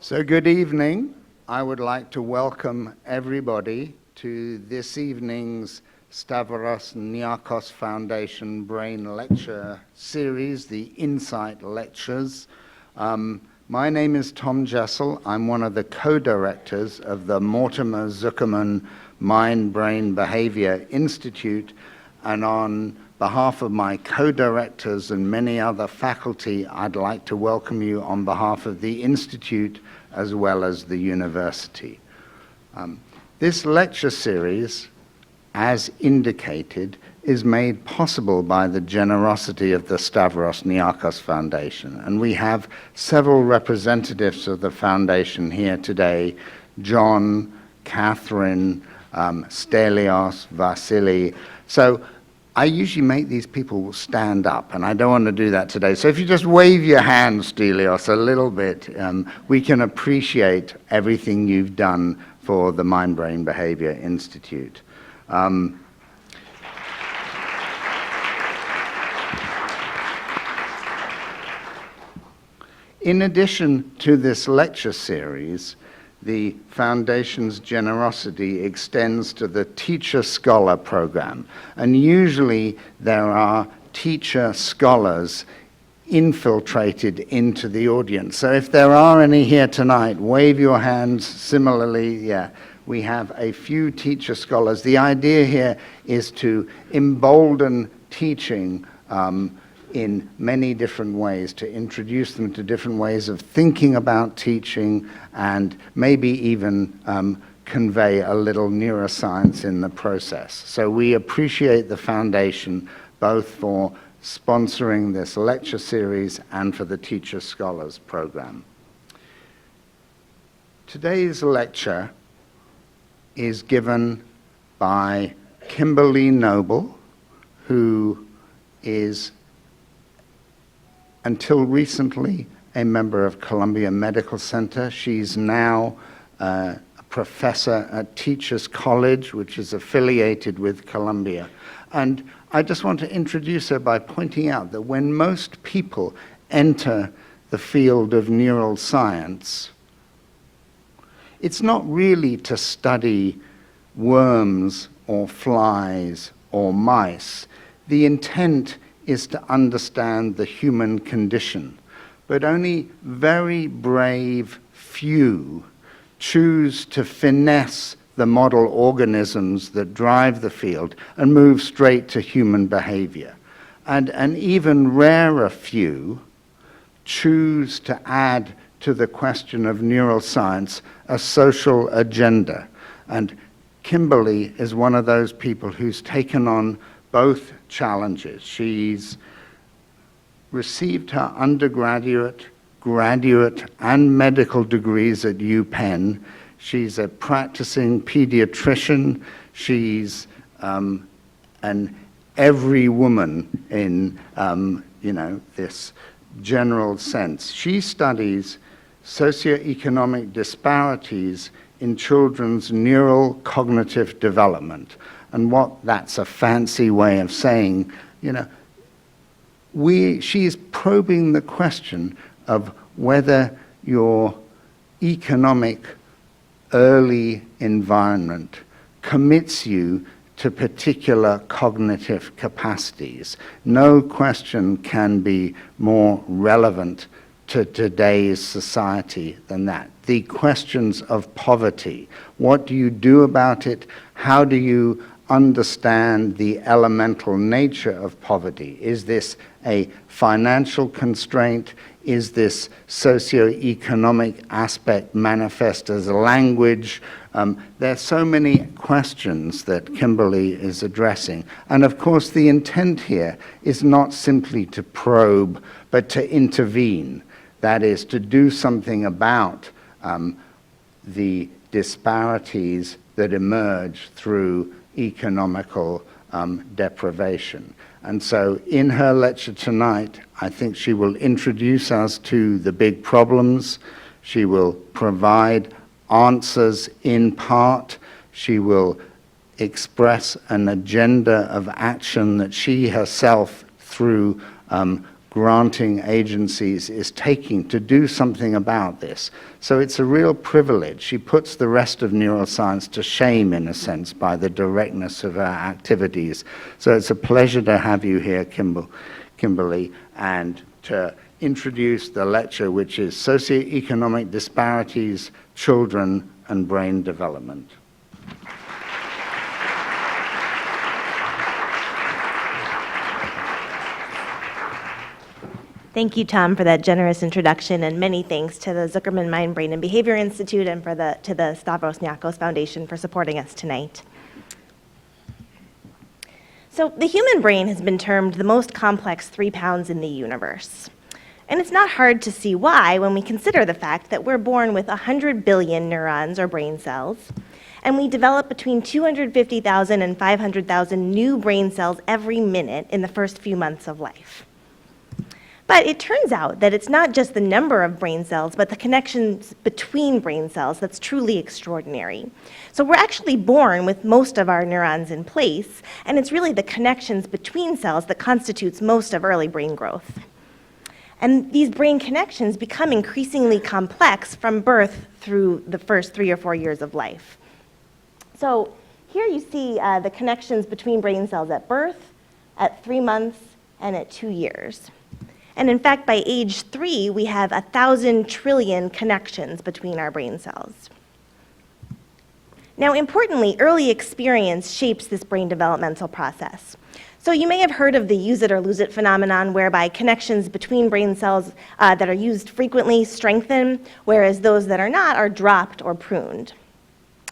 So good evening. I would like to welcome everybody to this evening's Stavros Niarchos Foundation Brain Lecture Series, the Insight Lectures. My name is Tom Jessel. I'm one of the co-directors of the Mortimer Zuckerman Mind-Brain Behavior Institute, and on behalf of my co-directors and many other faculty, I'd like to welcome you on behalf of the Institute as well as the university. This lecture series, as indicated, is made possible by the generosity of the Stavros Niarchos Foundation. And we have several representatives of the foundation here today: John, Catherine, Stelios, Vasily. So I usually make these people stand up, and I don't want to do that today. So if you just wave your hand, Stelios, a little bit, we can appreciate everything you've done for the Mind-Brain Behavior Institute. In addition to this lecture series, the Foundation's generosity extends to the teacher-scholar program. And usually there are teacher-scholars infiltrated into the audience. So if there are any here tonight, wave your hands. Similarly, yeah, we have a few teacher-scholars. The idea here is to embolden teaching in many different ways, to introduce them to different ways of thinking about teaching, and maybe even convey a little neuroscience in the process. So we appreciate the Foundation both for sponsoring this lecture series and for the Teacher Scholars program. Today's lecture is given by Kimberly Noble, who is until recently a member of Columbia Medical Center. She's now a professor at Teachers College, which is affiliated with Columbia. And I just want to introduce her by pointing out that when most people enter the field of neural science, it's not really to study worms or flies or mice. The intent is to understand the human condition. But only very brave few choose to finesse the model organisms that drive the field and move straight to human behavior. And an even rarer few choose to add to the question of neuroscience a social agenda. And Kimberly is one of those people who's taken on both challenges. She's received her undergraduate, graduate, and medical degrees at UPenn. She's a practicing pediatrician. She's an every woman in this general sense. She studies socioeconomic disparities in children's neural cognitive development. And that's a fancy way of saying, she's probing the question of whether your economic early environment commits you to particular cognitive capacities. No question can be more relevant to today's society than that. The questions of poverty. What do you do about it? How do you understand the elemental nature of poverty? Is this a financial constraint? Is this socioeconomic aspect manifest as a language? There are so many questions that Kimberly is addressing. And of course, the intent here is not simply to probe, but to intervene. That is, to do something about the disparities that emerge through economical deprivation. And so in her lecture tonight, I think she will introduce us to the big problems. She will provide answers in part. She will express an agenda of action that she herself, through granting agencies is taking to do something about this. So it's a real privilege. She puts the rest of neuroscience to shame, in a sense, by the directness of her activities. So it's a pleasure to have you here, Kimberly, and to introduce the lecture, which is Socioeconomic Disparities, Children and Brain Development. Thank you, Tom, for that generous introduction, and many thanks to the Zuckerman Mind, Brain, and Behavior Institute and to the Stavros Niarchos Foundation for supporting us tonight. So the human brain has been termed the most complex 3 pounds in the universe. And it's not hard to see why when we consider the fact that we're born with 100 billion neurons or brain cells, and we develop between 250,000 and 500,000 new brain cells every minute in the first few months of life. But it turns out that it's not just the number of brain cells, but the connections between brain cells that's truly extraordinary. So we're actually born with most of our neurons in place, and it's really the connections between cells that constitutes most of early brain growth. And these brain connections become increasingly complex from birth through the first 3 or 4 years of life. So here you see the connections between brain cells at birth, at 3 months, and at 2 years. And in fact, by age 3, we have 1,000 trillion connections between our brain cells. Now, importantly, early experience shapes this brain developmental process. So you may have heard of the use it or lose it phenomenon, whereby connections between brain cells that are used frequently strengthen, whereas those that are not are dropped or pruned.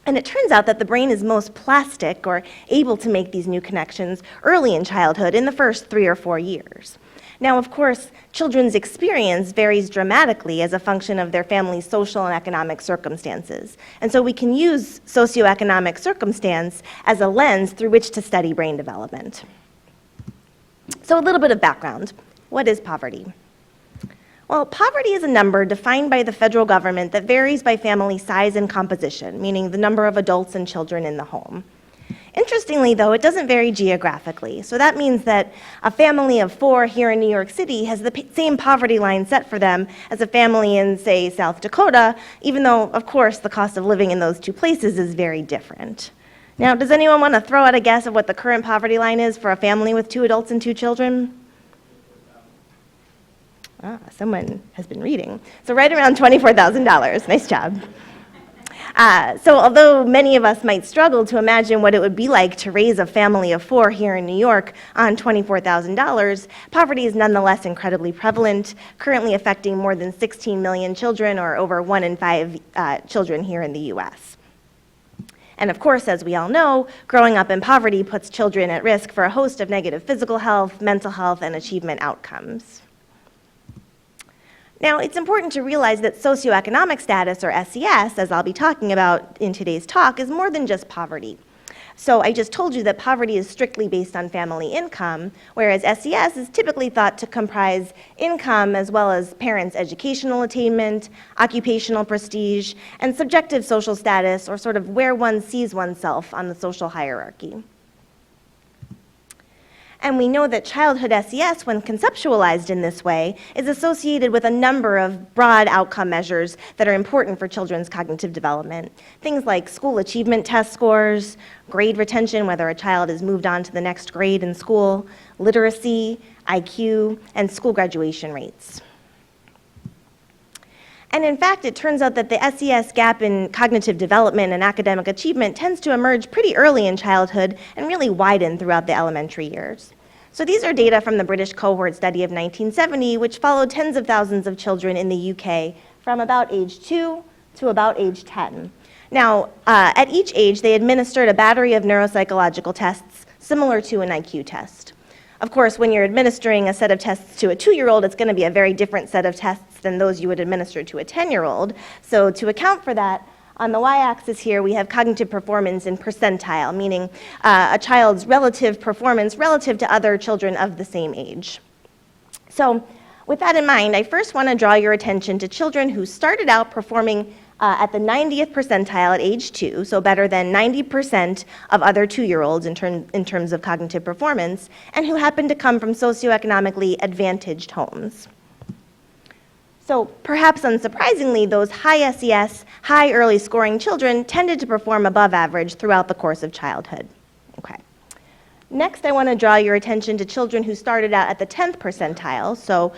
And it turns out that the brain is most plastic or able to make these new connections early in childhood in the first 3 or 4 years. Now, of course, children's experience varies dramatically as a function of their family's social and economic circumstances. And so we can use socioeconomic circumstance as a lens through which to study brain development. So a little bit of background. What is poverty? Well, poverty is a number defined by the federal government that varies by family size and composition, meaning the number of adults and children in the home. Interestingly, though, it doesn't vary geographically. So that means that a family of 4 here in New York City has the same poverty line set for them as a family in, say, South Dakota, even though, of course, the cost of living in those 2 places is very different. Now, does anyone want to throw out a guess of what the current poverty line is for a family with 2 adults and 2 children? Someone has been reading. So right around $24,000. Nice job. So although many of us might struggle to imagine what it would be like to raise a family of 4 here in New York on $24,000, poverty is nonetheless incredibly prevalent, currently affecting more than 16 million children, or over 1 in 5 children here in the US. And of course, as we all know, growing up in poverty puts children at risk for a host of negative physical health, mental health, and achievement outcomes. Now, it's important to realize that socioeconomic status, or SES, as I'll be talking about in today's talk, is more than just poverty. So I just told you that poverty is strictly based on family income, whereas SES is typically thought to comprise income as well as parents' educational attainment, occupational prestige, and subjective social status, or sort of where one sees oneself on the social hierarchy. And we know that childhood SES, when conceptualized in this way, is associated with a number of broad outcome measures that are important for children's cognitive development. Things like school achievement test scores, grade retention, whether a child has moved on to the next grade in school, literacy, IQ, and school graduation rates. And in fact, it turns out that the SES gap in cognitive development and academic achievement tends to emerge pretty early in childhood and really widen throughout the elementary years. So these are data from the British cohort study of 1970, which followed tens of thousands of children in the UK from about age 2 to about age 10. Now, at each age, they administered a battery of neuropsychological tests similar to an IQ test. Of course, when you're administering a set of tests to a 2-year-old, it's going to be a very different set of tests than those you would administer to a 10-year-old. So to account for that, on the y-axis here, we have cognitive performance in percentile, meaning a child's relative performance relative to other children of the same age. So with that in mind, I first want to draw your attention to children who started out performing at the 90th percentile at age 2, so better than 90% of other 2-year-olds in terms of cognitive performance, and who happen to come from socioeconomically advantaged homes. So perhaps unsurprisingly, those high SES, high early scoring children tended to perform above average throughout the course of childhood. Okay. Next, I want to draw your attention to children who started out at the 10th percentile, so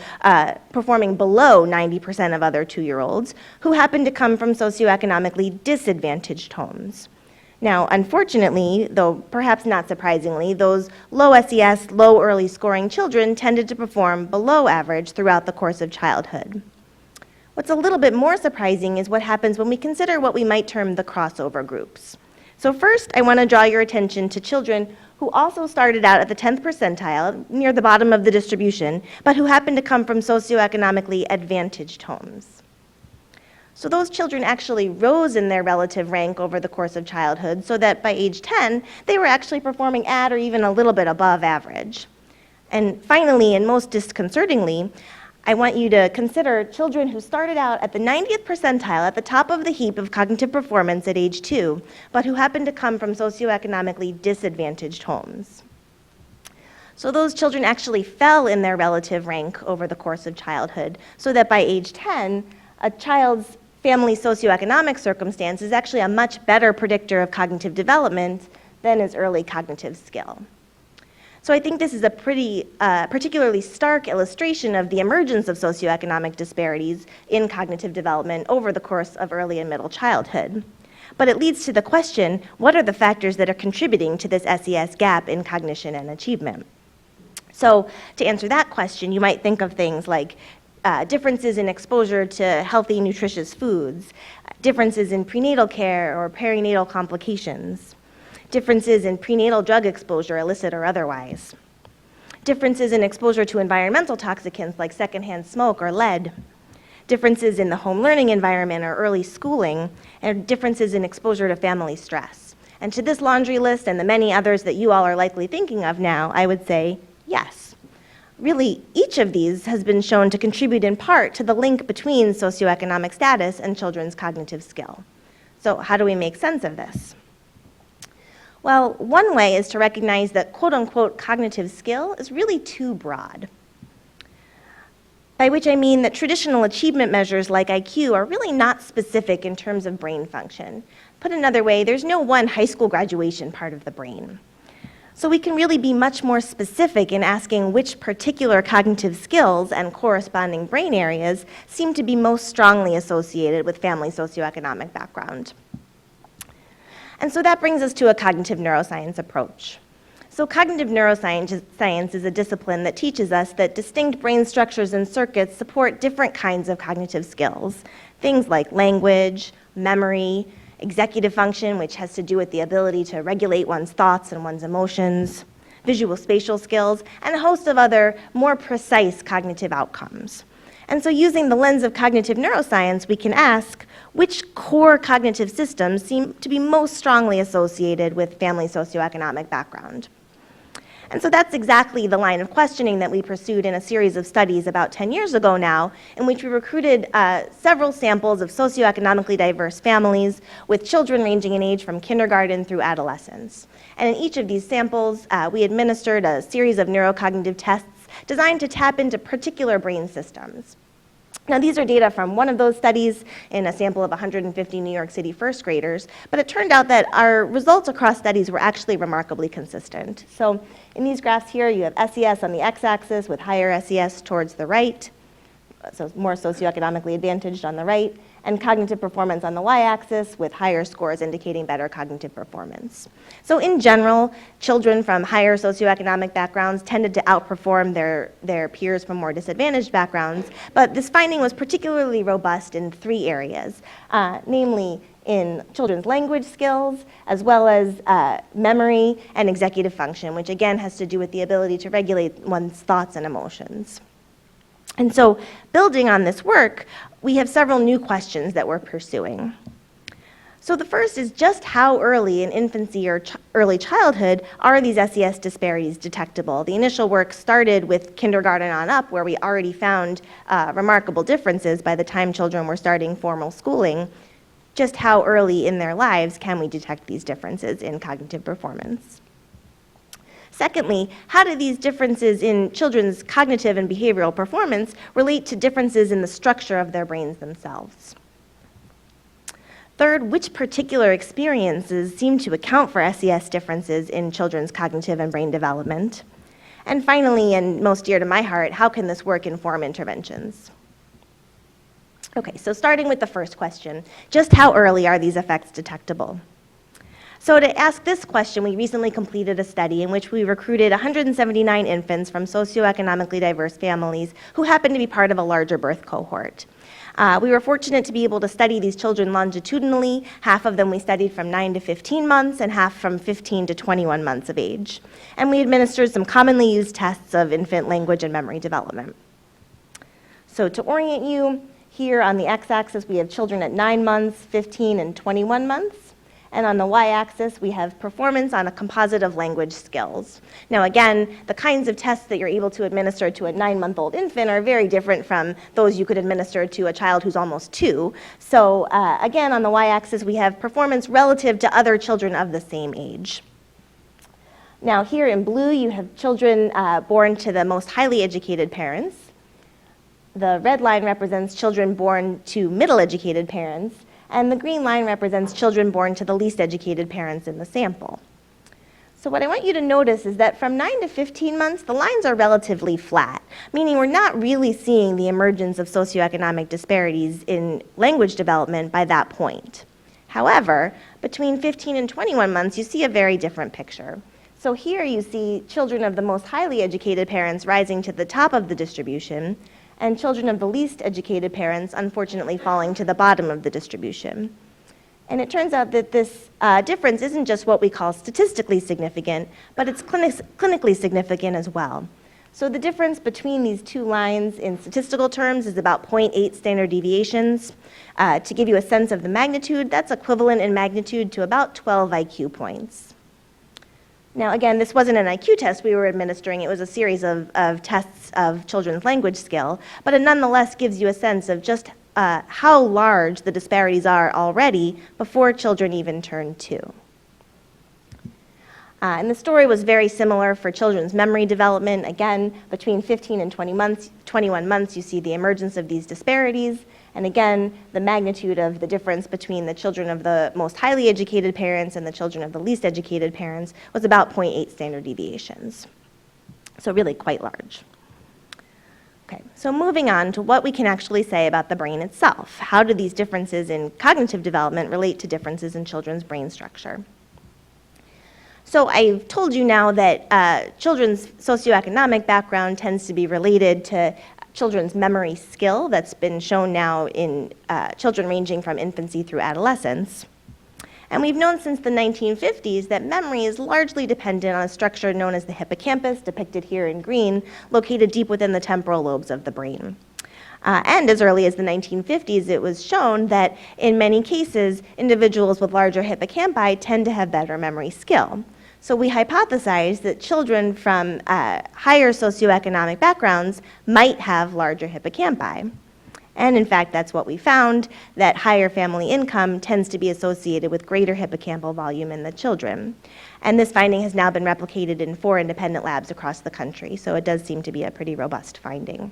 performing below 90% of other 2-year-olds, who happen to come from socioeconomically disadvantaged homes. Now, unfortunately, though perhaps not surprisingly, those low SES, low early scoring children tended to perform below average throughout the course of childhood. What's a little bit more surprising is what happens when we consider what we might term the crossover groups. So first, I want to draw your attention to children who also started out at the 10th percentile, near the bottom of the distribution, but who happen to come from socioeconomically advantaged homes. So those children actually rose in their relative rank over the course of childhood, so that by age 10, they were actually performing at or even a little bit above average. And finally, and most disconcertingly, I want you to consider children who started out at the 90th percentile, at the top of the heap of cognitive performance at age 2, but who happen to come from socioeconomically disadvantaged homes. So those children actually fell in their relative rank over the course of childhood, so that by age 10, a child's family socioeconomic circumstance is actually a much better predictor of cognitive development than his early cognitive skill. So I think this is a particularly stark illustration of the emergence of socioeconomic disparities in cognitive development over the course of early and middle childhood. But it leads to the question, what are the factors that are contributing to this SES gap in cognition and achievement? So to answer that question, you might think of things like differences in exposure to healthy, nutritious foods, differences in prenatal care or perinatal complications, differences in prenatal drug exposure, illicit or otherwise, differences in exposure to environmental toxicants like secondhand smoke or lead, differences in the home learning environment or early schooling, and differences in exposure to family stress. And to this laundry list and the many others that you all are likely thinking of now, I would say yes. Really, each of these has been shown to contribute in part to the link between socioeconomic status and children's cognitive skill. So how do we make sense of this? Well, one way is to recognize that quote-unquote cognitive skill is really too broad. By which I mean that traditional achievement measures like IQ are really not specific in terms of brain function. Put another way, there's no one high school graduation part of the brain. So we can really be much more specific in asking which particular cognitive skills and corresponding brain areas seem to be most strongly associated with family socioeconomic background. And so that brings us to a cognitive neuroscience approach. So cognitive neuroscience is a discipline that teaches us that distinct brain structures and circuits support different kinds of cognitive skills, things like language, memory, executive function, which has to do with the ability to regulate one's thoughts and one's emotions, visual spatial skills, and a host of other more precise cognitive outcomes. And so using the lens of cognitive neuroscience, we can ask, which core cognitive systems seem to be most strongly associated with family socioeconomic background? And so that's exactly the line of questioning that we pursued in a series of studies about 10 years ago now, in which we recruited several samples of socioeconomically diverse families with children ranging in age from kindergarten through adolescence. And in each of these samples, we administered a series of neurocognitive tests designed to tap into particular brain systems. Now, these are data from one of those studies in a sample of 150 New York City first graders, but it turned out that our results across studies were actually remarkably consistent. So in these graphs here, you have SES on the x-axis with higher SES towards the right, so more socioeconomically advantaged on the right, and cognitive performance on the y-axis with higher scores indicating better cognitive performance. So in general, children from higher socioeconomic backgrounds tended to outperform their peers from more disadvantaged backgrounds, but this finding was particularly robust in 3 areas, namely in children's language skills, as well as memory and executive function, which again has to do with the ability to regulate one's thoughts and emotions. And so, building on this work, we have several new questions that we're pursuing. So the first is just how early in infancy or early childhood are these SES disparities detectable? The initial work started with kindergarten on up, where we already found remarkable differences by the time children were starting formal schooling. Just how early in their lives can we detect these differences in cognitive performance? Secondly, how do these differences in children's cognitive and behavioral performance relate to differences in the structure of their brains themselves? Third, which particular experiences seem to account for SES differences in children's cognitive and brain development? And finally, and most dear to my heart, how can this work inform interventions? Okay, so starting with the first question, just how early are these effects detectable? So to ask this question, we recently completed a study in which we recruited 179 infants from socioeconomically diverse families who happened to be part of a larger birth cohort. We were fortunate to be able to study these children longitudinally. Half of them we studied from 9 to 15 months and half from 15 to 21 months of age. And we administered some commonly used tests of infant language and memory development. So to orient you, here on the x-axis we have children at 9 months, 15, and 21 months. And on the y-axis, we have performance on a composite of language skills. Now again, the kinds of tests that you're able to administer to a 9-month-old infant are very different from those you could administer to a child who's almost 2. So again, on the y-axis, we have performance relative to other children of the same age. Now here in blue, you have children born to the most highly educated parents. The red line represents children born to middle-educated parents. And the green line represents children born to the least educated parents in the sample. So what I want you to notice is that from 9 to 15 months, the lines are relatively flat, meaning we're not really seeing the emergence of socioeconomic disparities in language development by that point. However, between 15 and 21 months, you see a very different picture. So here you see children of the most highly educated parents rising to the top of the distribution, and children of the least educated parents, unfortunately, falling to the bottom of the distribution. And it turns out that this difference isn't just what we call statistically significant, but it's clinically significant as well. So the difference between these two lines in statistical terms is about 0.8 standard deviations. To give you a sense of the magnitude, that's equivalent in magnitude to about 12 IQ points. Now, again, this wasn't an IQ test we were administering. It was a series of tests of children's language skill, but it nonetheless gives you a sense of just how large the disparities are already before children even turn 2. And the story was very similar for children's memory development. Again, between 15 and 21 months, you see the emergence of these disparities. And again, the magnitude of the difference between the children of the most highly educated parents and the children of the least educated parents was about 0.8 standard deviations. So really quite large. Okay, so moving on to what we can actually say about the brain itself. How do these differences in cognitive development relate to differences in children's brain structure? So I've told you now that children's socioeconomic background tends to be related to children's memory skill that's been shown now in children ranging from infancy through adolescence. And we've known since the 1950s that memory is largely dependent on a structure known as the hippocampus, depicted here in green, located deep within the temporal lobes of the brain. And as early as the 1950s, it was shown that in many cases, individuals with larger hippocampi tend to have better memory skill. So we hypothesized that children from higher socioeconomic backgrounds might have larger hippocampi. And in fact, that's what we found, that higher family income tends to be associated with greater hippocampal volume in the children. And this finding has now been replicated in 4 independent labs across the country, so it does seem to be a pretty robust finding.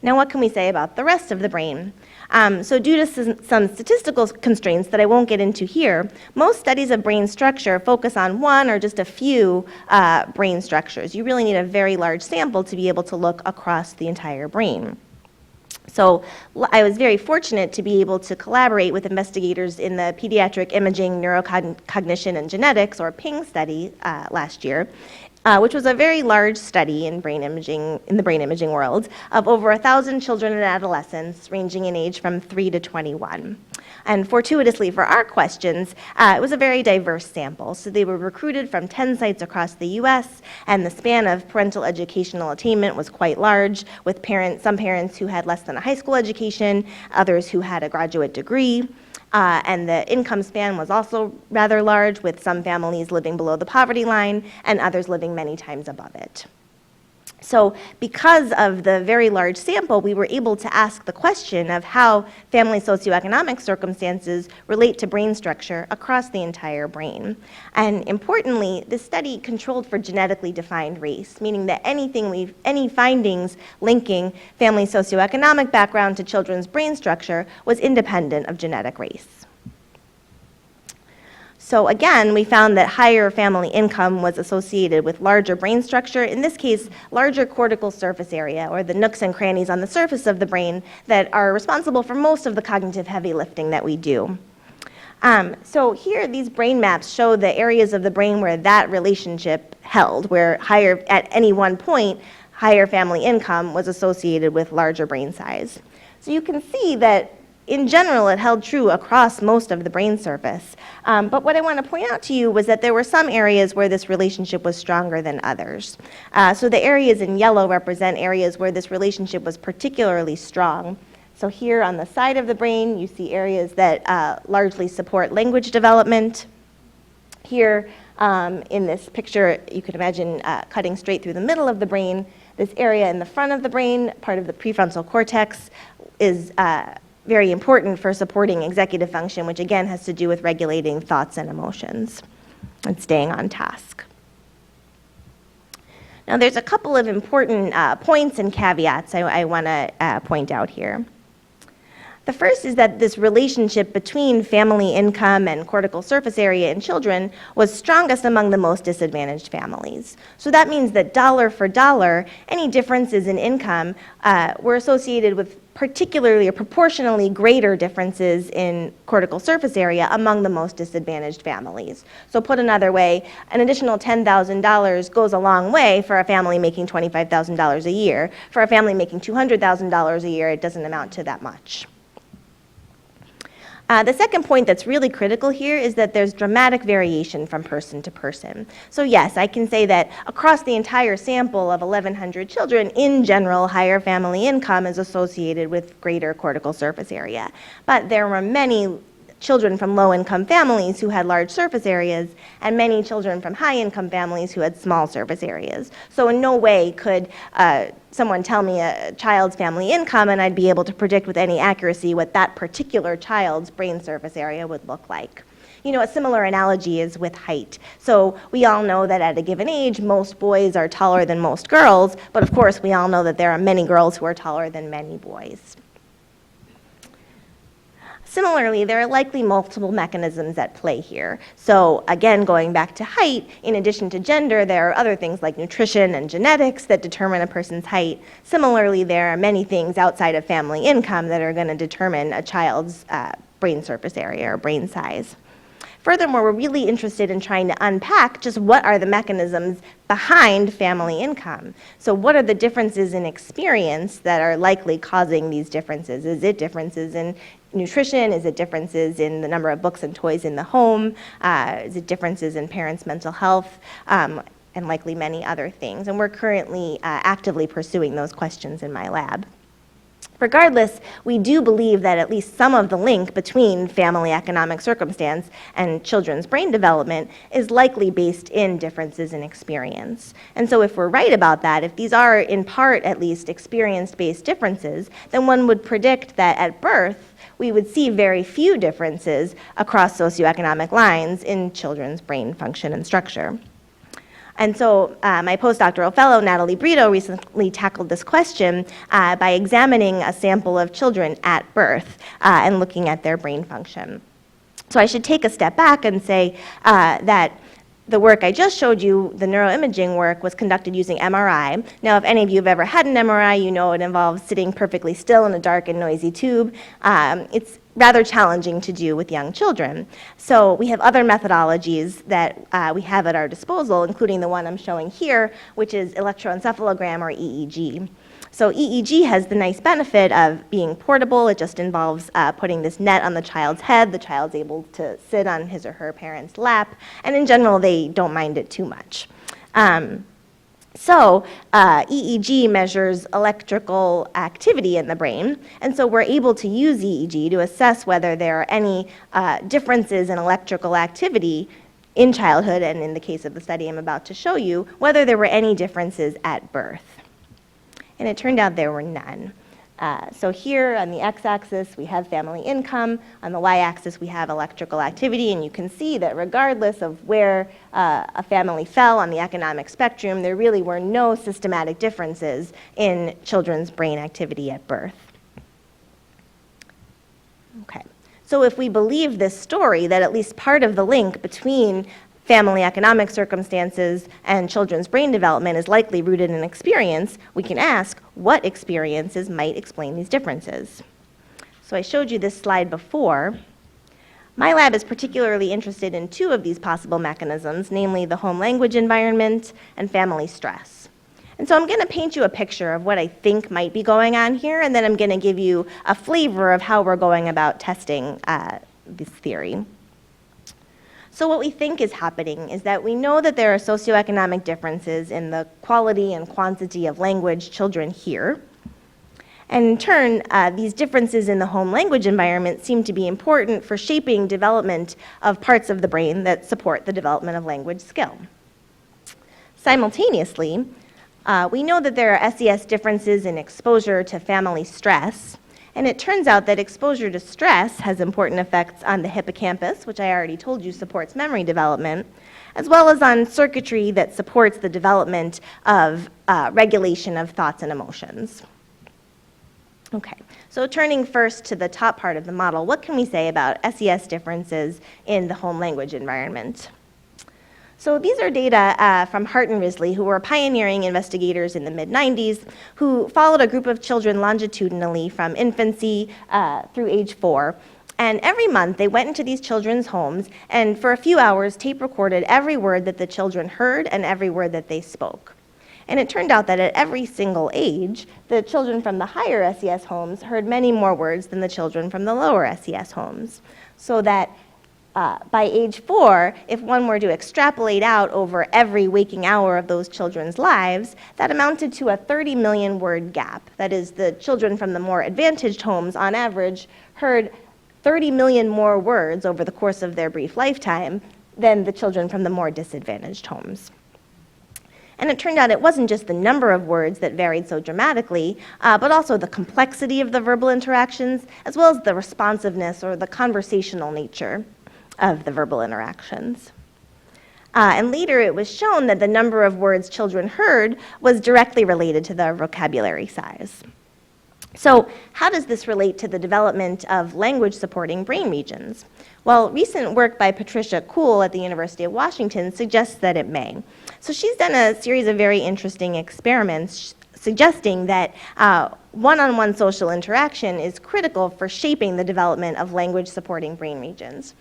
Now, what can we say about the rest of the brain? So due to some statistical constraints that I won't get into here, most studies of brain structure focus on one or just a few brain structures. You really need a very large sample to be able to look across the entire brain. So I was very fortunate to be able to collaborate with investigators in the Pediatric Imaging, Neurocognition, and Genetics, or PING study last year, which was a very large study in the brain imaging world of over 1,000 children and adolescents ranging in age from 3 to 21. And fortuitously for our questions, it was a very diverse sample. So they were recruited from 10 sites across the US, and the span of parental educational attainment was quite large, with some parents who had less than a high school education, others who had a graduate degree. And the income span was also rather large, with some families living below the poverty line and others living many times above it. So because of the very large sample, we were able to ask the question of how family socioeconomic circumstances relate to brain structure across the entire brain. And importantly, this study controlled for genetically defined race, meaning that any findings linking family socioeconomic background to children's brain structure was independent of genetic race. So again, we found that higher family income was associated with larger brain structure, in this case, larger cortical surface area, or the nooks and crannies on the surface of the brain that are responsible for most of the cognitive heavy lifting that we do. So here, these brain maps show the areas of the brain where that relationship held, where at any one point, higher family income was associated with larger brain size. So you can see that in general, it held true across most of the brain surface. But what I want to point out to you was that there were some areas where this relationship was stronger than others. So the areas in yellow represent areas where this relationship was particularly strong. So here on the side of the brain, you see areas that largely support language development. Here in this picture, you can imagine cutting straight through the middle of the brain. This area in the front of the brain, part of the prefrontal cortex, is very important for supporting executive function, which again has to do with regulating thoughts and emotions and staying on task. Now there's a couple of important points and caveats I want to point out here. The first is that this relationship between family income and cortical surface area in children was strongest among the most disadvantaged families. So that means that dollar for dollar, any differences in income were associated with particularly or proportionally greater differences in cortical surface area among the most disadvantaged families. So put another way, an additional $10,000 goes a long way for a family making $25,000 a year. For a family making $200,000 a year, it doesn't amount to that much. The second point that's really critical here is that there's dramatic variation from person to person. So yes, I can say that across the entire sample of 1,100 children, in general, higher family income is associated with greater cortical surface area. But there were many children from low-income families who had large surface areas, and many children from high-income families who had small surface areas. So in no way could someone tell me a child's family income and I'd be able to predict with any accuracy what that particular child's brain surface area would look like. You know, a similar analogy is with height. So we all know that at a given age, most boys are taller than most girls, but of course we all know that there are many girls who are taller than many boys. Similarly, there are likely multiple mechanisms at play here. So again, going back to height, in addition to gender, there are other things like nutrition and genetics that determine a person's height. Similarly, there are many things outside of family income that are going to determine a child's brain surface area or brain size. Furthermore, we're really interested in trying to unpack just what are the mechanisms behind family income. So what are the differences in experience that are likely causing these differences? Is it differences in nutrition? Is it differences in the number of books and toys in the home? Is it differences in parents' mental health? And likely many other things. And we're currently actively pursuing those questions in my lab. Regardless, we do believe that at least some of the link between family economic circumstance and children's brain development is likely based in differences in experience. And so if we're right about that, if these are in part at least experience-based differences, then one would predict that at birth, we would see very few differences across socioeconomic lines in children's brain function and structure. And so my postdoctoral fellow, Natalie Brito, recently tackled this question by examining a sample of children at birth and looking at their brain function. So I should take a step back and say that the work I just showed you, the neuroimaging work, was conducted using MRI. Now, if any of you have ever had an MRI, you know it involves sitting perfectly still in a dark and noisy tube. It's rather challenging to do with young children. So we have other methodologies that we have at our disposal, including the one I'm showing here, which is electroencephalogram or EEG. So EEG has the nice benefit of being portable. It just involves putting this net on the child's head. The child's able to sit on his or her parent's lap, and in general, they don't mind it too much. So EEG measures electrical activity in the brain, and so we're able to use EEG to assess whether there are any differences in electrical activity in childhood, and in the case of the study I'm about to show you, whether there were any differences at birth. And it turned out there were none. So here on the x-axis, we have family income. On the y-axis, we have electrical activity. And you can see that regardless of where a family fell on the economic spectrum, there really were no systematic differences in children's brain activity at birth. Okay. So if we believe this story, that at least part of the link between family economic circumstances and children's brain development is likely rooted in experience, we can ask what experiences might explain these differences. So I showed you this slide before. My lab is particularly interested in two of these possible mechanisms, namely the home language environment and family stress. And so I'm going to paint you a picture of what I think might be going on here, and then I'm going to give you a flavor of how we're going about testing this theory. So what we think is happening is that we know that there are socioeconomic differences in the quality and quantity of language children hear. And in turn, these differences in the home language environment seem to be important for shaping development of parts of the brain that support the development of language skill. Simultaneously, we know that there are SES differences in exposure to family stress. And it turns out that exposure to stress has important effects on the hippocampus, which I already told you supports memory development, as well as on circuitry that supports the development of regulation of thoughts and emotions. Okay, so turning first to the top part of the model, what can we say about SES differences in the home language environment? So these are data from Hart and Risley, who were pioneering investigators in the mid-90s, who followed a group of children longitudinally from infancy through age 4. And every month, they went into these children's homes and for a few hours tape recorded every word that the children heard and every word that they spoke. And it turned out that at every single age, the children from the higher SES homes heard many more words than the children from the lower SES homes. So that by age 4, if one were to extrapolate out over every waking hour of those children's lives, that amounted to a 30 million word gap. That is, the children from the more advantaged homes, on average, heard 30 million more words over the course of their brief lifetime than the children from the more disadvantaged homes. And it turned out it wasn't just the number of words that varied so dramatically, but also the complexity of the verbal interactions, as well as the responsiveness or the conversational nature of the verbal interactions. And later it was shown that the number of words children heard was directly related to their vocabulary size. So how does this relate to the development of language-supporting brain regions? Well, recent work by Patricia Kuhl at the University of Washington suggests that it may. So she's done a series of very interesting experiments suggesting that one-on-one social interaction is critical for shaping the development of language-supporting brain regions.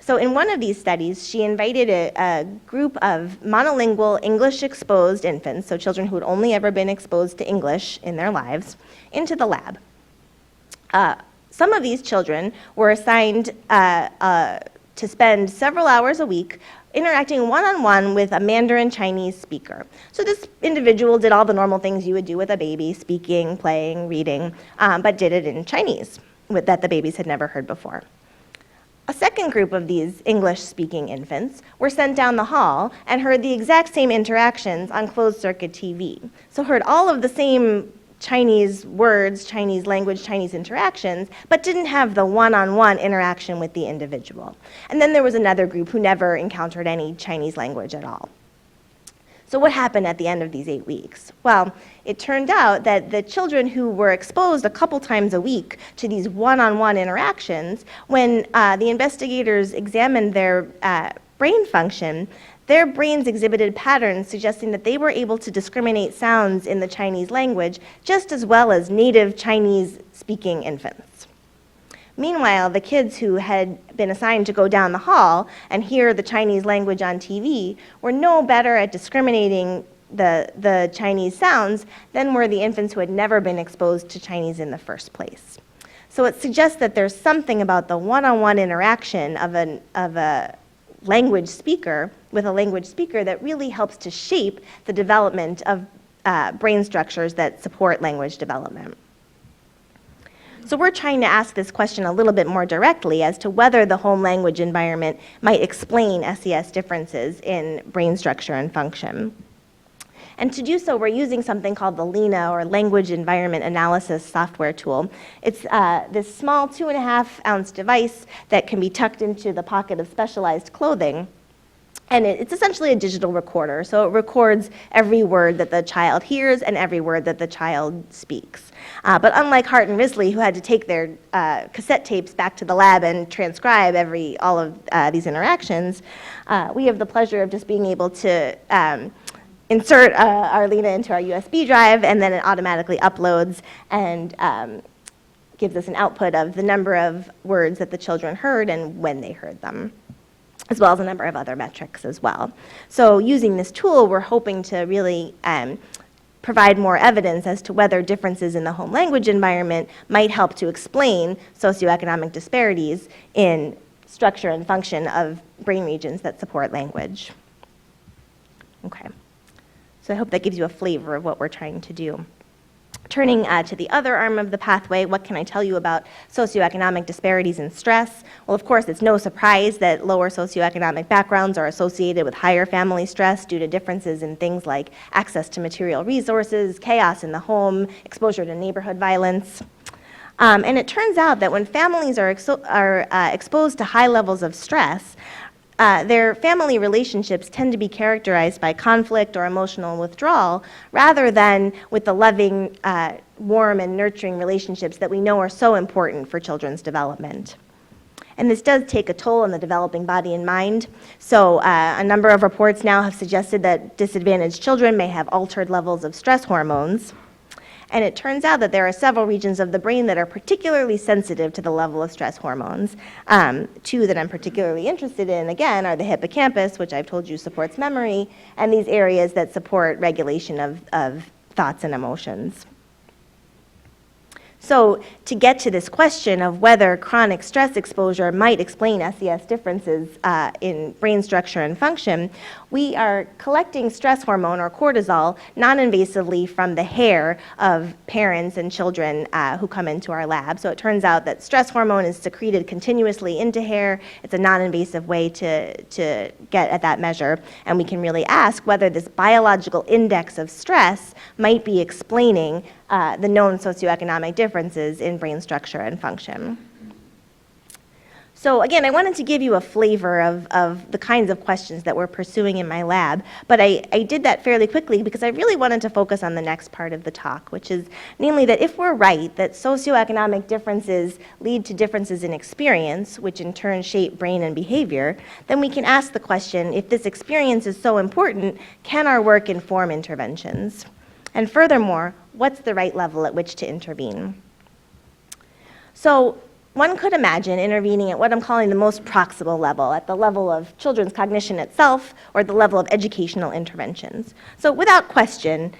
So in one of these studies, she invited a group of monolingual English-exposed infants, so children who had only ever been exposed to English in their lives, into the lab. Some of these children were assigned to spend several hours a week interacting one-on-one with a Mandarin Chinese speaker. So this individual did all the normal things you would do with a baby, speaking, playing, reading, but did it in Chinese that the babies had never heard before. A second group of these English-speaking infants were sent down the hall and heard the exact same interactions on closed-circuit TV. So heard all of the same Chinese words, Chinese language, Chinese interactions, but didn't have the one-on-one interaction with the individual. And then there was another group who never encountered any Chinese language at all. So what happened at the end of these 8 weeks? Well, it turned out that the children who were exposed a couple times a week to these one-on-one interactions, when the investigators examined their brain function, their brains exhibited patterns suggesting that they were able to discriminate sounds in the Chinese language just as well as native Chinese-speaking infants. Meanwhile, the kids who had been assigned to go down the hall and hear the Chinese language on TV were no better at discriminating the Chinese sounds than were the infants who had never been exposed to Chinese in the first place. So it suggests that there's something about the one-on-one interaction of a language speaker with a language speaker that really helps to shape the development of brain structures that support language development. So we're trying to ask this question a little bit more directly as to whether the home language environment might explain SES differences in brain structure and function. And to do so, we're using something called the LENA, or Language Environment Analysis software tool. It's this small 2.5-ounce device that can be tucked into the pocket of specialized clothing. And it's essentially a digital recorder, so it records every word that the child hears and every word that the child speaks. But unlike Hart and Risley, who had to take their cassette tapes back to the lab and transcribe all of these interactions, we have the pleasure of just being able to insert our LENA into our USB drive, and then it automatically uploads and gives us an output of the number of words that the children heard and when they heard them, as well as a number of other metrics as well. So using this tool, we're hoping to really provide more evidence as to whether differences in the home language environment might help to explain socioeconomic disparities in structure and function of brain regions that support language. Okay, so I hope that gives you a flavor of what we're trying to do. Turning to the other arm of the pathway, what can I tell you about socioeconomic disparities in stress? Well, of course, it's no surprise that lower socioeconomic backgrounds are associated with higher family stress due to differences in things like access to material resources, chaos in the home, exposure to neighborhood violence. And it turns out that when families are exposed to high levels of stress, their family relationships tend to be characterized by conflict or emotional withdrawal rather than with the loving, warm, and nurturing relationships that we know are so important for children's development. And this does take a toll on the developing body and mind. So a number of reports now have suggested that disadvantaged children may have altered levels of stress hormones. And it turns out that there are several regions of the brain that are particularly sensitive to the level of stress hormones. Two that I'm particularly interested in, again, are the hippocampus, which I've told you supports memory, and these areas that support regulation of thoughts and emotions. So to get to this question of whether chronic stress exposure might explain SES differences in brain structure and function, we are collecting stress hormone, or cortisol, non-invasively from the hair of parents and children who come into our lab. So it turns out that stress hormone is secreted continuously into hair. It's a non-invasive way to get at that measure, and we can really ask whether this biological index of stress might be explaining the known socioeconomic differences in brain structure and function. So again, I wanted to give you a flavor of the kinds of questions that we're pursuing in my lab, but I did that fairly quickly because I really wanted to focus on the next part of the talk, which is namely that if we're right that socioeconomic differences lead to differences in experience, which in turn shape brain and behavior, then we can ask the question, if this experience is so important, can our work inform interventions? And furthermore, what's the right level at which to intervene? So one could imagine intervening at what I'm calling the most proximal level, at the level of children's cognition itself, or the level of educational interventions. So without question,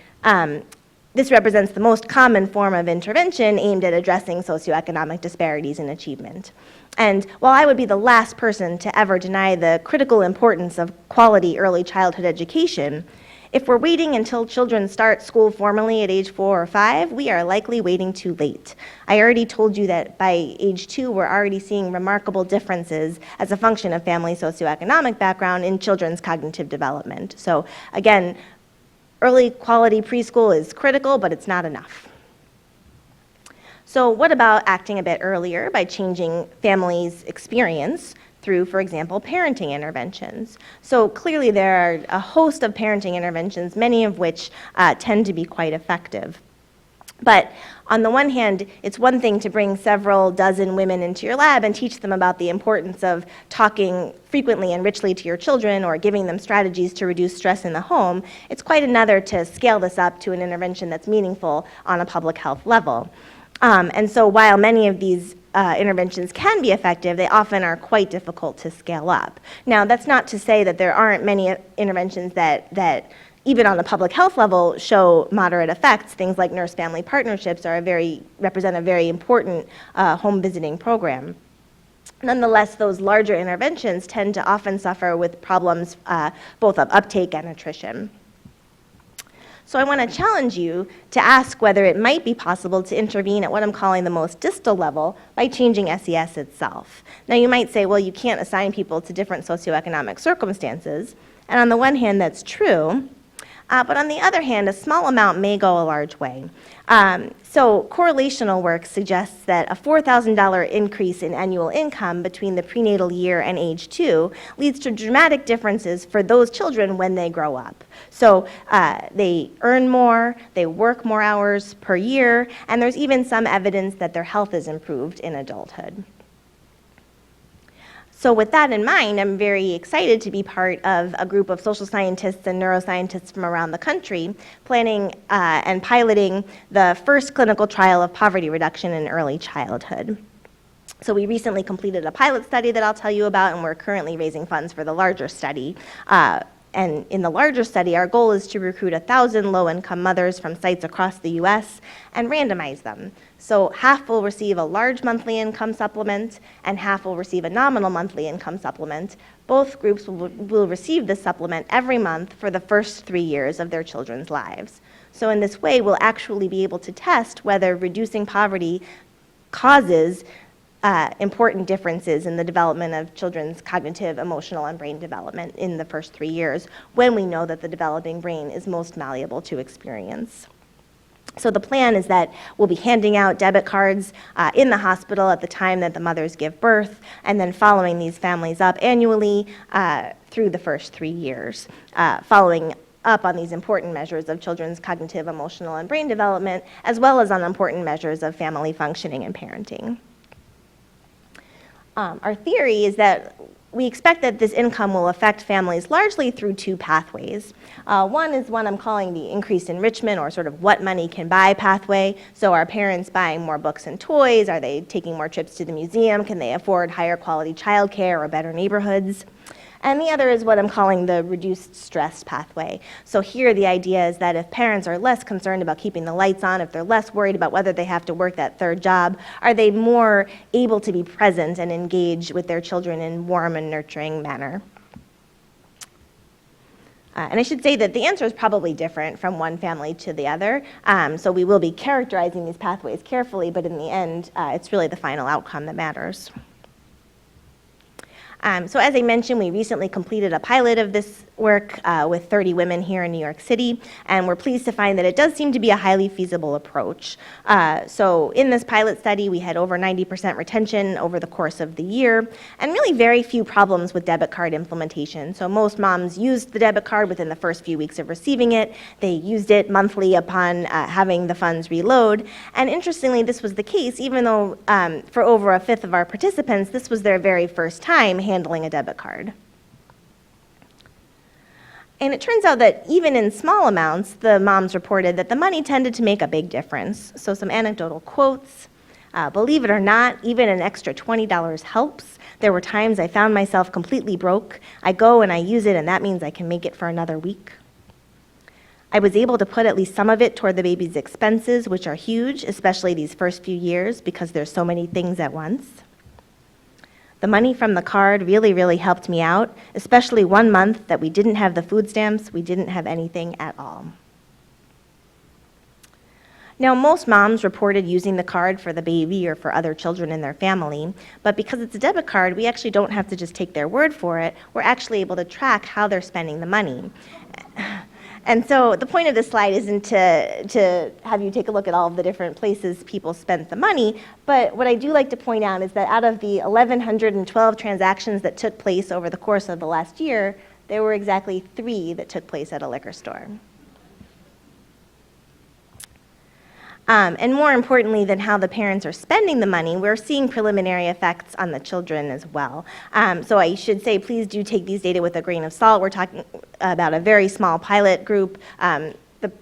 this represents the most common form of intervention aimed at addressing socioeconomic disparities in achievement. And while I would be the last person to ever deny the critical importance of quality early childhood education, if we're waiting until children start school formally at age 4 or 5, we are likely waiting too late. I already told you that by age 2, we're already seeing remarkable differences as a function of family socioeconomic background in children's cognitive development. So again, early quality preschool is critical, but it's not enough. So what about acting a bit earlier by changing families' experience through, for example, parenting interventions? So clearly there are a host of parenting interventions, many of which tend to be quite effective. But on the one hand, it's one thing to bring several dozen women into your lab and teach them about the importance of talking frequently and richly to your children or giving them strategies to reduce stress in the home. It's quite another to scale this up to an intervention that's meaningful on a public health level. And so while many of these interventions can be effective, they often are quite difficult to scale up. Now, that's not to say that there aren't many interventions that even on the public health level show moderate effects. Things like nurse-family partnerships represent a very important home visiting program. Nonetheless, those larger interventions tend to often suffer with problems both of uptake and attrition. So I want to challenge you to ask whether it might be possible to intervene at what I'm calling the most distal level by changing SES itself. Now you might say, well, you can't assign people to different socioeconomic circumstances. And on the one hand, that's true. But on the other hand, a small amount may go a large way. So correlational work suggests that a $4,000 increase in annual income between the prenatal year and age 2 leads to dramatic differences for those children when they grow up. So they earn more, they work more hours per year, and there's even some evidence that their health is improved in adulthood. So with that in mind, I'm very excited to be part of a group of social scientists and neuroscientists from around the country planning and piloting the first clinical trial of poverty reduction in early childhood. So we recently completed a pilot study that I'll tell you about, and we're currently raising funds for the larger study. And in the larger study, our goal is to recruit 1,000 low-income mothers from sites across the U.S. and randomize them. So half will receive a large monthly income supplement, and half will receive a nominal monthly income supplement. Both groups will receive this supplement every month for the first 3 years of their children's lives. So in this way, we'll actually be able to test whether reducing poverty causes important differences in the development of children's cognitive, emotional, and brain development in the first 3 years when we know that the developing brain is most malleable to experience. So the plan is that we'll be handing out debit cards in the hospital at the time that the mothers give birth, and then following these families up annually through the first 3 years, following up on these important measures of children's cognitive, emotional, and brain development, as well as on important measures of family functioning and parenting. Our theory is that we expect that this income will affect families largely through 2 pathways. One is one I'm calling the increased enrichment, or sort of what money can buy pathway. So are parents buying more books and toys? Are they taking more trips to the museum? Can they afford higher quality childcare or better neighborhoods? And the other is what I'm calling the reduced stress pathway. So here the idea is that if parents are less concerned about keeping the lights on, if they're less worried about whether they have to work that 3rd job, are they more able to be present and engage with their children in warm and nurturing manner? And I should say that the answer is probably different from one family to the other. So we will be characterizing these pathways carefully, but in the end, it's really the final outcome that matters. So as I mentioned, we recently completed a pilot of this work with 30 women here in New York City, and we're pleased to find that it does seem to be a highly feasible approach. So in this pilot study, we had over 90% retention over the course of the year, and really very few problems with debit card implementation. So most moms used the debit card within the first few weeks of receiving it. They used it monthly upon having the funds reload. And interestingly, this was the case even though for over 1/5 of our participants, this was their very first time handling a debit card. And it turns out that even in small amounts, the moms reported that the money tended to make a big difference. So some anecdotal quotes. Believe it or not, even an extra $20 helps. There were times I found myself completely broke. I go and I use it, and that means I can make it for another week. I was able to put at least some of it toward the baby's expenses, which are huge, especially these first few years because there's so many things at once. The money from the card really, really helped me out, especially one month that we didn't have the food stamps, we didn't have anything at all. Now, most moms reported using the card for the baby or for other children in their family, but because it's a debit card, we actually don't have to just take their word for it. We're actually able to track how they're spending the money. And so the point of this slide isn't to have you take a look at all of the different places people spent the money, but what I do like to point out is that out of the 1,112 transactions that took place over the course of the last year, there were exactly 3 that took place at a liquor store. And more importantly than how the parents are spending the money, we're seeing preliminary effects on the children as well. So I should say, please do take these data with a grain of salt. We're talking about a very small pilot group. The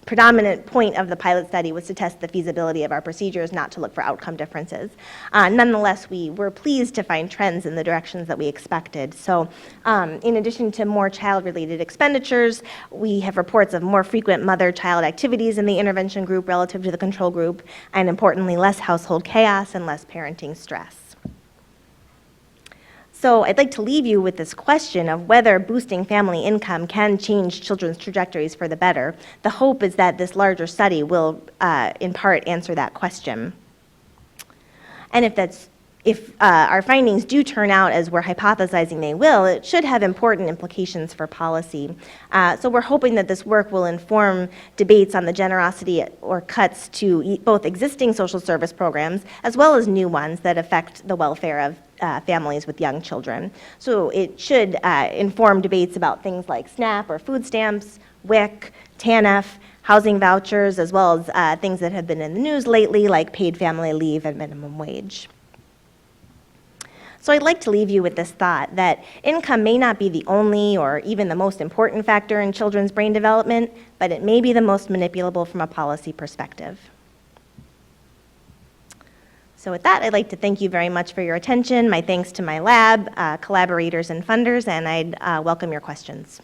predominant point of the pilot study was to test the feasibility of our procedures, not to look for outcome differences. Nonetheless, we were pleased to find trends in the directions that we expected. So in addition to more child-related expenditures, we have reports of more frequent mother-child activities in the intervention group relative to the control group, and importantly, less household chaos and less parenting stress. So I'd like to leave you with this question of whether boosting family income can change children's trajectories for the better. The hope is that this larger study will, in part, answer that question. And if that's if our findings do turn out as we're hypothesizing they will, it should have important implications for policy. So we're hoping that this work will inform debates on the generosity or cuts to both existing social service programs as well as new ones that affect the welfare of families with young children. So it should inform debates about things like SNAP or food stamps, WIC, TANF, housing vouchers, as well as things that have been in the news lately like paid family leave and minimum wage. So I'd like to leave you with this thought that income may not be the only or even the most important factor in children's brain development, but it may be the most manipulable from a policy perspective. So with that, I'd like to thank you very much for your attention. My thanks to my lab, collaborators, and funders, and I'd welcome your questions.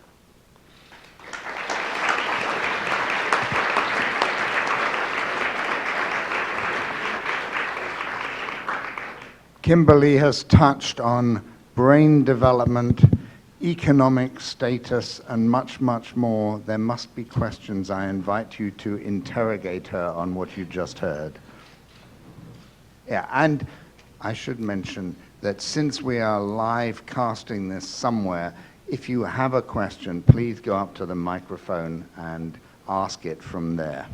Kimberly has touched on brain development, economic status, and much, much more. There must be questions. I invite you to interrogate her on what you just heard. Yeah, and I should mention that since we are live casting this somewhere, if you have a question, please go up to the microphone and ask it from there.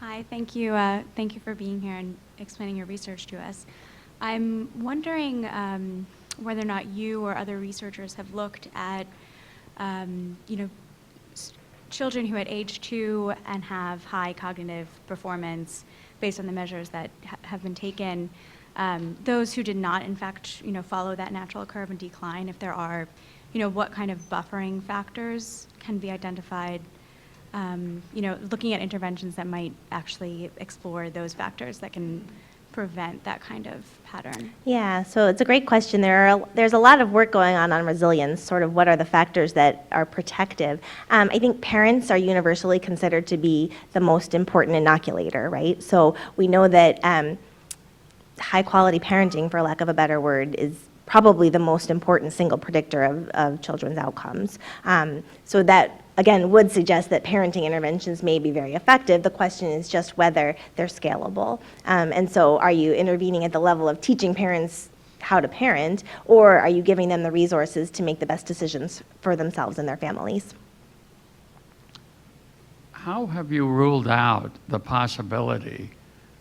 Hi, thank you. Thank you for being here and explaining your research to us. I'm wondering whether or not you or other researchers have looked at, children who at age 2 and have high cognitive performance based on the measures that have been taken. Those who did not, in fact, follow that natural curve and decline. If there are, what kind of buffering factors can be identified. Looking at interventions that might actually explore those factors that can prevent that kind of pattern? Yeah, so it's a great question. There's a lot of work going on resilience, sort of what are the factors that are protective. I think parents are universally considered to be the most important inoculator, right? So we know that high quality parenting, for lack of a better word, is probably the most important single predictor of children's outcomes. So that, again, would suggest that parenting interventions may be very effective. The question is just whether they're scalable. And so are you intervening at the level of teaching parents how to parent, or are you giving them the resources to make the best decisions for themselves and their families? How have you ruled out the possibility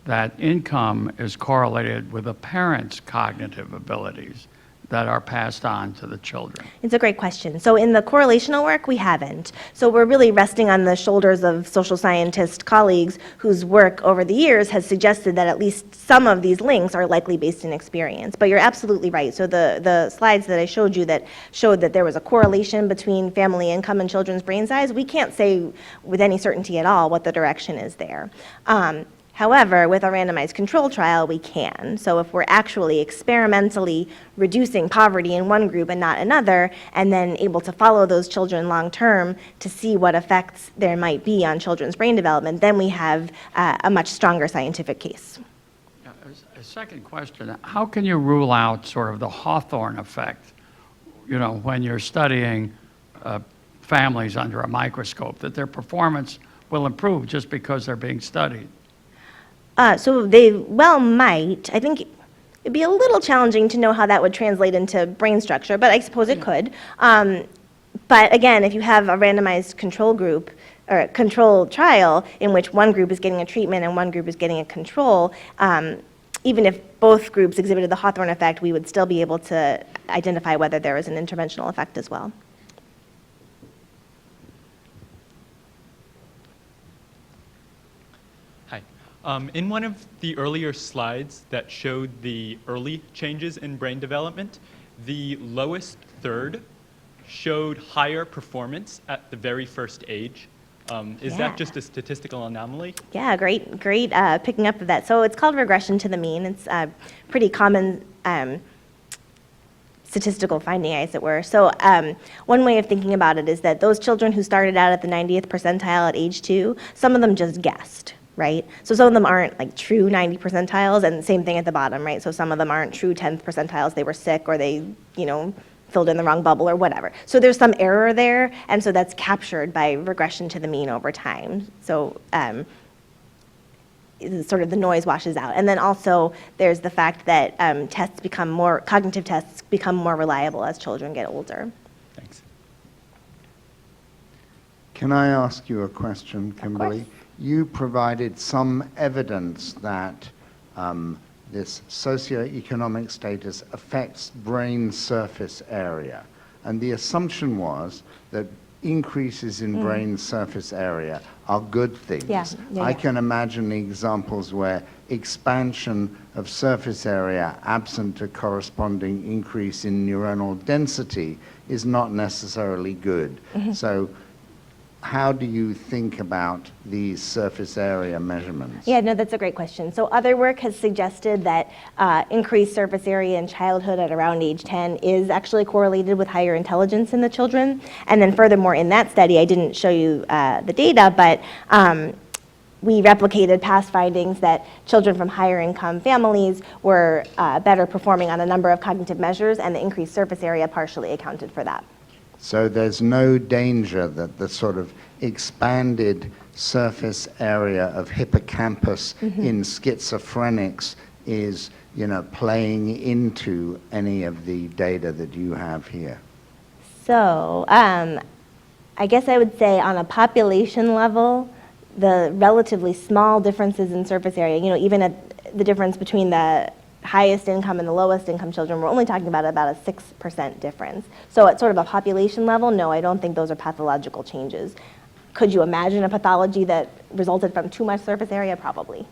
that income is correlated with a parent's cognitive abilities that are passed on to the children? It's a great question. So in the correlational work, we haven't. So we're really resting on the shoulders of social scientist colleagues whose work over the years has suggested that at least some of these links are likely based in experience. But you're absolutely right. So the slides that I showed you that showed that there was a correlation between family income and children's brain size, we can't say with any certainty at all what the direction is there. However, with a randomized control trial, we can. So if we're actually experimentally reducing poverty in one group and not another, and then able to follow those children long term to see what effects there might be on children's brain development, then we have a much stronger scientific case. A second question, how can you rule out sort of the Hawthorne effect, when you're studying families under a microscope, that their performance will improve just because they're being studied? So they well might. I think it'd be a little challenging to know how that would translate into brain structure, but I suppose it could. But again, if you have a randomized control group or a control trial in which one group is getting a treatment and one group is getting a control, even if both groups exhibited the Hawthorne effect, we would still be able to identify whether there was an interventional effect as well. In one of the earlier slides that showed the early changes in brain development, the lowest third showed higher performance at the very first age. Is that just a statistical anomaly? Yeah, great picking up of that. So it's called regression to the mean. It's a pretty common statistical finding, as it were. So one way of thinking about it is that those children who started out at the 90th percentile at age 2, some of them just guessed. Right? So some of them aren't like true 90 percentiles, and same thing at the bottom, right? So some of them aren't true 10th percentiles, they were sick or they, filled in the wrong bubble or whatever. So there's some error there, and so that's captured by regression to the mean over time. So sort of the noise washes out. And then also there's the fact that cognitive tests become more reliable as children get older. Thanks. Can I ask you a question, Kimberly? course. You provided some evidence that this socioeconomic status affects brain surface area. And the assumption was that increases in brain surface area are good things. I can imagine examples where expansion of surface area absent a corresponding increase in neuronal density is not necessarily good. So how do you think about these surface area measurements? Yeah, no, that's a great question. So other work has suggested that increased surface area in childhood at around age 10 is actually correlated with higher intelligence in the children. And then furthermore, in that study, I didn't show you the data, but we replicated past findings that children from higher income families were better performing on a number of cognitive measures, and the increased surface area partially accounted for that. So there's no danger that the sort of expanded surface area of hippocampus in schizophrenics is, playing into any of the data that you have here? So I guess I would say on a population level, the relatively small differences in surface area, even at the difference between the highest income and the lowest income children, we're only talking about a 6% difference. So at sort of a population level, no, I don't think those are pathological changes. Could you imagine a pathology that resulted from too much surface area? Probably.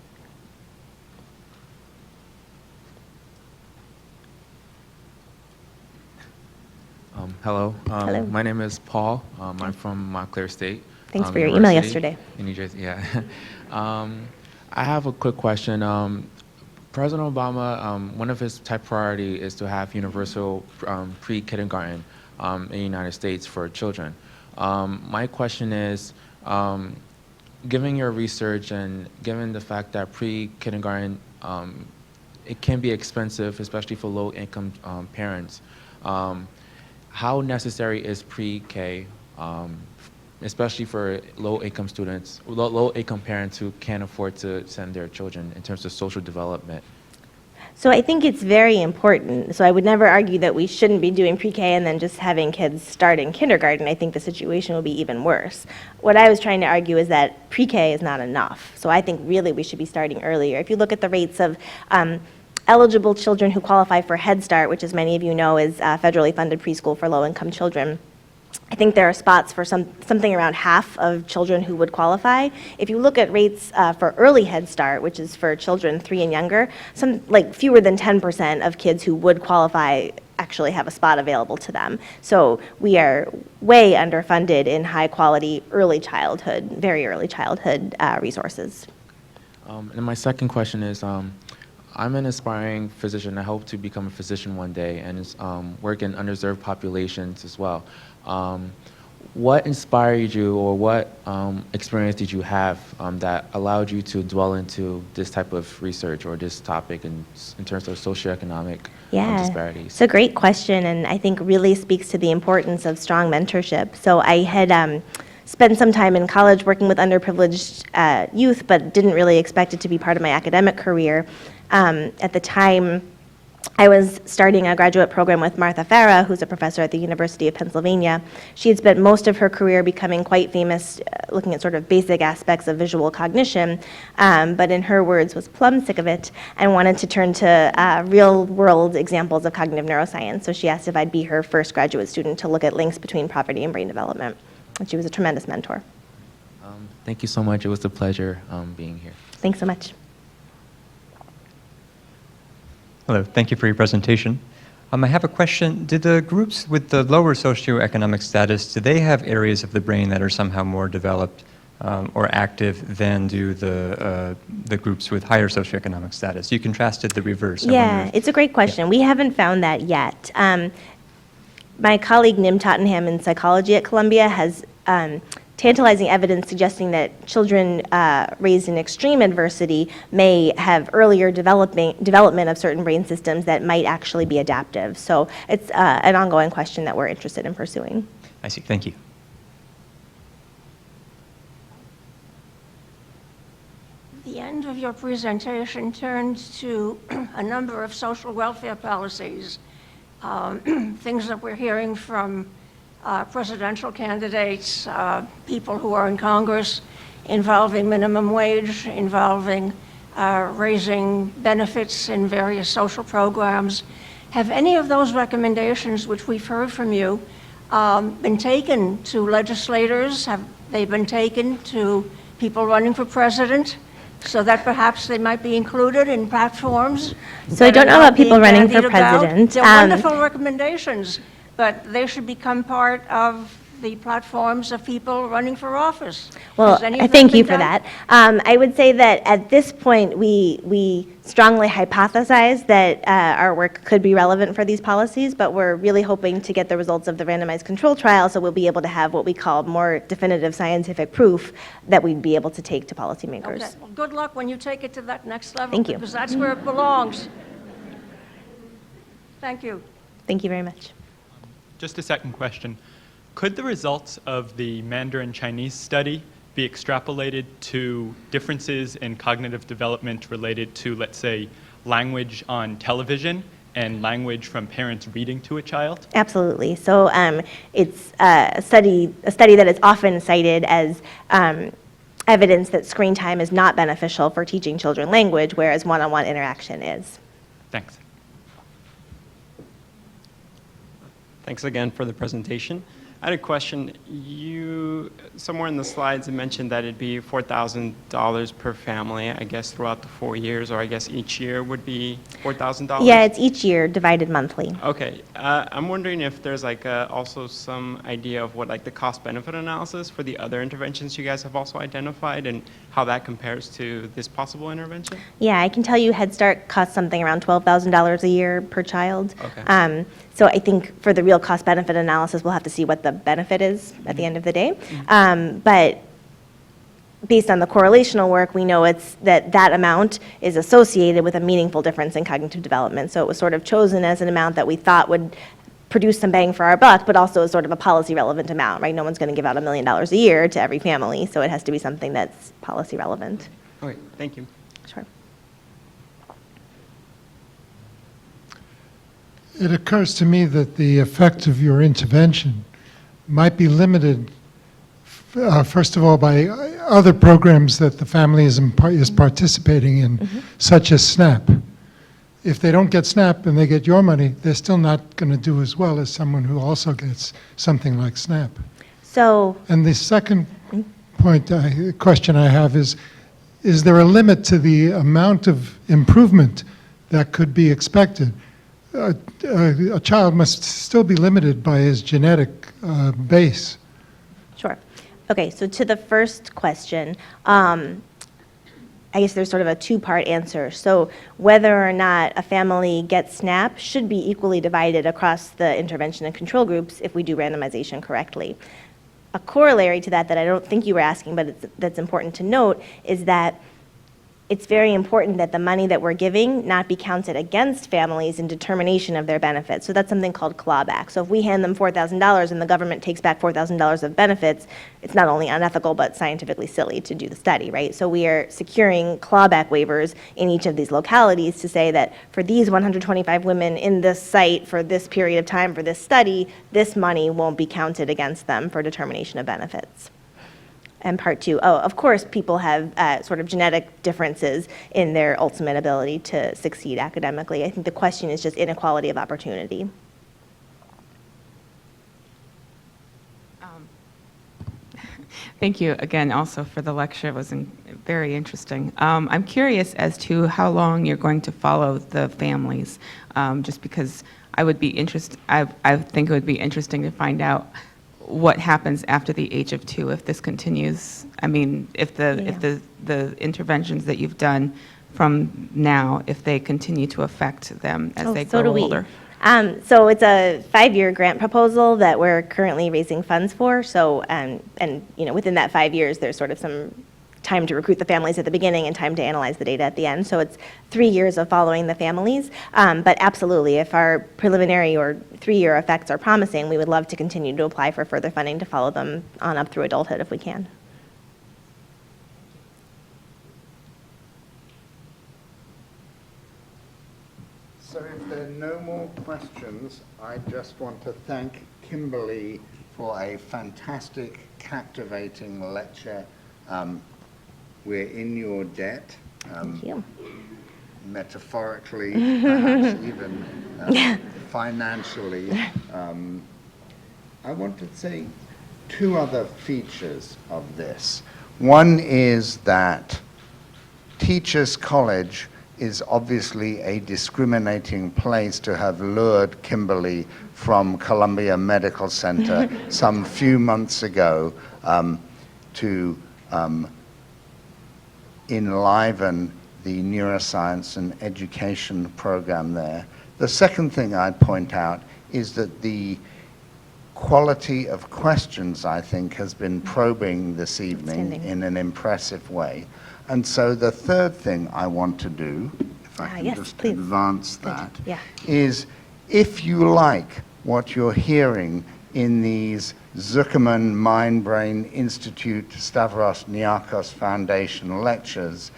Hello. Hello. My name is Paul. I'm from Montclair State. Thanks for your email University yesterday. in New Jersey, yeah. I have a quick question. President Obama, one of his top priority is to have universal pre-kindergarten in the United States for children. My question is, given your research and given the fact that pre-kindergarten, it can be expensive, especially for low-income parents, how necessary is pre-K, especially for low-income students, low-income parents who can't afford to send their children in terms of social development? So I think it's very important. So I would never argue that we shouldn't be doing pre-K and then just having kids start in kindergarten. I think the situation will be even worse. What I was trying to argue is that pre-K is not enough. So I think really we should be starting earlier. If you look at the rates of eligible children who qualify for Head Start, which as many of you know is federally funded preschool for low-income children, I think there are spots for something around half of children who would qualify. If you look at rates for early Head Start, which is for children 3 and younger, fewer than 10% of kids who would qualify actually have a spot available to them. So we are way underfunded in high quality early childhood, very early childhood resources. And my second question is, I'm an aspiring physician. I hope to become a physician one day and work in underserved populations as well. What inspired you, or what experience did you have that allowed you to dwell into this type of research or this topic in terms of socioeconomic disparities? It's a great question, and I think really speaks to the importance of strong mentorship. So I had spent some time in college working with underprivileged youth, but didn't really expect it to be part of my academic career. At the time, I was starting a graduate program with Martha Farah, who's a professor at the University of Pennsylvania. She had spent most of her career becoming quite famous looking at sort of basic aspects of visual cognition, but in her words was plumb sick of it and wanted to turn to real-world examples of cognitive neuroscience. So she asked if I'd be her first graduate student to look at links between poverty and brain development. And she was a tremendous mentor. Thank you so much. It was a pleasure being here. Thanks so much. Hello, thank you for your presentation. I have a question. Did the groups with the lower socioeconomic status, do they have areas of the brain that are somehow more developed or active than do the groups with higher socioeconomic status? You contrasted the reverse. Yeah, it's a great question. We haven't found that yet. My colleague Nim Tottenham in psychology at Columbia has tantalizing evidence suggesting that children raised in extreme adversity may have earlier development of certain brain systems that might actually be adaptive. So it's an ongoing question that we're interested in pursuing. I see. Thank you. The end of your presentation turns to a number of social welfare policies, things that we're hearing from presidential candidates, people who are in Congress, involving minimum wage, involving raising benefits in various social programs. Have any of those recommendations, which we've heard from you, been taken to legislators? Have they been taken to people running for president, so that perhaps they might be included in platforms? So I don't know about people running for president. They're wonderful recommendations, but they should become part of the platforms of people running for office. Well, Has any of that thank you been for done? that. I would say that at this point, we strongly hypothesize that our work could be relevant for these policies, but we're really hoping to get the results of the randomized control trial, so we'll be able to have what we call more definitive scientific proof that we'd be able to take to policymakers. Okay. Well, good luck when you take it to that next level. Thank you. Because that's where it belongs. Thank you. Thank you very much. Just a second question. Could the results of the Mandarin Chinese study be extrapolated to differences in cognitive development related to, let's say, language on television and language from parents reading to a child? Absolutely. So it's a study that is often cited as evidence that screen time is not beneficial for teaching children language, whereas one-on-one interaction is. Thanks. Thanks again for the presentation. I had a question. You, somewhere in the slides, it mentioned that it'd be $4,000 per family, I guess, throughout the 4 years, or I guess each year would be $4,000? Yeah, it's each year divided monthly. Okay. I'm wondering if there's like also some idea of what like the cost-benefit analysis for the other interventions you guys have also identified and how that compares to this possible intervention? Yeah, I can tell you Head Start costs something around $12,000 a year per child. Okay. So I think for the real cost-benefit analysis, we'll have to see what the benefit is at the end of the day. But based on the correlational work, we know that amount is associated with a meaningful difference in cognitive development. So it was sort of chosen as an amount that we thought would produce some bang for our buck, but also as sort of a policy-relevant amount, right? No one's going to give out $1 million a year to every family, so it has to be something that's policy-relevant. Okay, thank you. Sure. It occurs to me that the effect of your intervention might be limited, first of all, by other programs that the family is participating in, such as SNAP. If they don't get SNAP and they get your money, they're still not going to do as well as someone who also gets something like SNAP. So, And the second question I have is there a limit to the amount of improvement that could be expected? A child must still be limited by his genetic base. sure. Okay, so to the first question, I guess there's sort of a two-part answer. So whether or not a family gets SNAP should be equally divided across the intervention and control groups if we do randomization correctly. A corollary to that I don't think you were asking, but that's important to note, is that it's very important that the money that we're giving not be counted against families in determination of their benefits. So that's something called clawback. So if we hand them $4,000 and the government takes back $4,000 of benefits, it's not only unethical but scientifically silly to do the study, right? So we are securing clawback waivers in each of these localities to say that for these 125 women in this site for this period of time for this study, this money won't be counted against them for determination of benefits. And part two, of course, people have sort of genetic differences in their ultimate ability to succeed academically. I think the question is just inequality of opportunity. Thank you again also for the lecture. It was very interesting. I'm curious as to how long you're going to follow the families, just because I would be I think it would be interesting to find out what happens after the age of 2 if this continues. I mean, if the interventions that you've done from now, if they continue to affect them as they grow older. So it's a 5-year grant proposal that we're currently raising funds for. So, and within that 5 years, there's sort of some time to recruit the families at the beginning and time to analyze the data at the end. So it's 3 years of following the families. But absolutely, if our preliminary or 3-year effects are promising, we would love to continue to apply for further funding to follow them on up through adulthood if we can. So if there are no more questions, I just want to thank Kimberly for a fantastic, captivating lecture. We're in your debt. Thank you. Metaphorically, perhaps even financially. I want to say 2 other features of this. One is that Teachers College is obviously a discriminating place to have lured Kimberly from Columbia Medical Center some few months ago to enliven the neuroscience and education program there. The second thing I'd point out is that the quality of questions, I think, has been probing this evening in an impressive way. And so the third thing I want to do, if I can yes, just please. advance that, Yeah. is if you like what you're hearing in these Zuckerman Mind Brain Institute Stavros Niarchos Foundation lectures,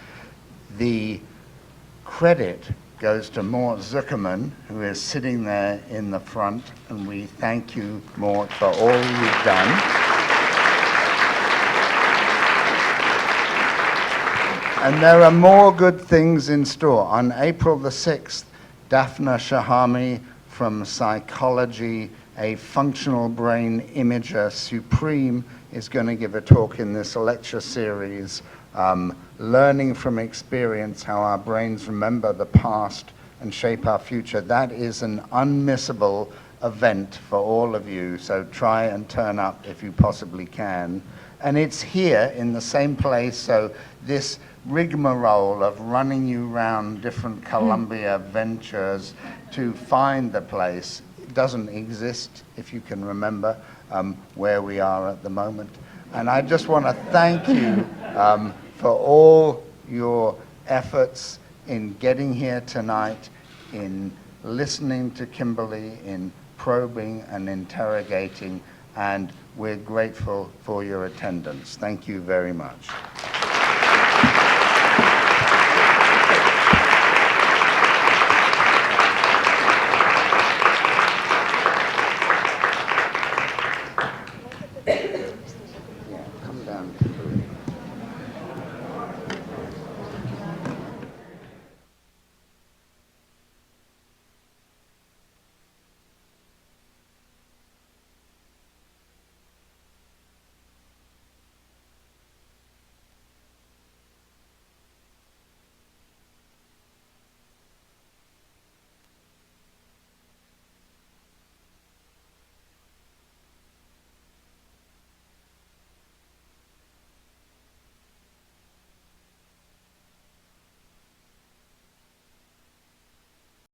the credit goes to Mort Zuckerman, who is sitting there in the front, and we thank you, Mort, for all you've done. And there are more good things in store. On April the 6th, Daphna Shahami from Psychology, a functional brain imager supreme, is going to give a talk in this lecture series, Learning from Experience, How Our Brains Remember the Past and Shape Our Future. That is an unmissable event for all of you, so try and turn up if you possibly can. And it's here in the same place, so this rigmarole of running you around different Columbia ventures to find the place doesn't exist, if you can remember where we are at the moment. And I just want to thank you for all your efforts in getting here tonight, in listening to Kimberly, in probing and interrogating, and we're grateful for your attendance. Thank you very much.